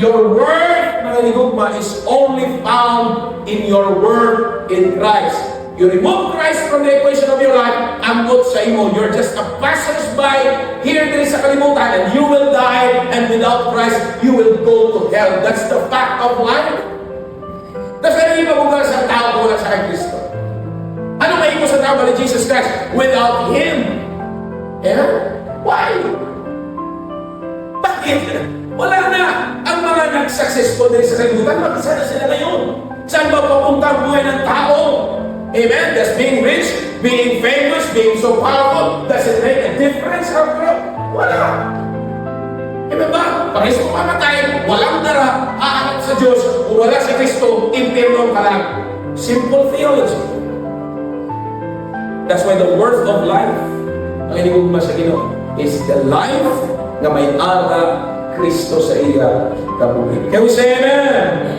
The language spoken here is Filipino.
Your worth, mga hinigugma, is only found in your worth in Christ. You remove Christ from the equation of your life, ambot sa imo. You're just a passers-by here din sa kalimutan, and you will die, and without Christ, you will go to hell. That's the fact of life. That's why hindi mabugal sa tao kung wala sa kay Kristo. Ano may iko sa tao ni Jesus Christ? Without Him. Yeah? Why? Bakit? Wala na. Ang mga nag-successful din sa kalimutan, mag-isa na sila ngayon. Saan ba papunta ang buhay ng tao? Amen? Does being rich, being famous, being so powerful, does it make a difference after all? Wala. Amen ba? Pag Kristo mamatay, walang dara, aangat sa Diyos, kung wala si Kristo, impirno ka lang. Simple theology. That's why the worth of life, ang inigugma sa Ginoo, is the life na may aga Kristo sa iya kabuhi. Can we say amen?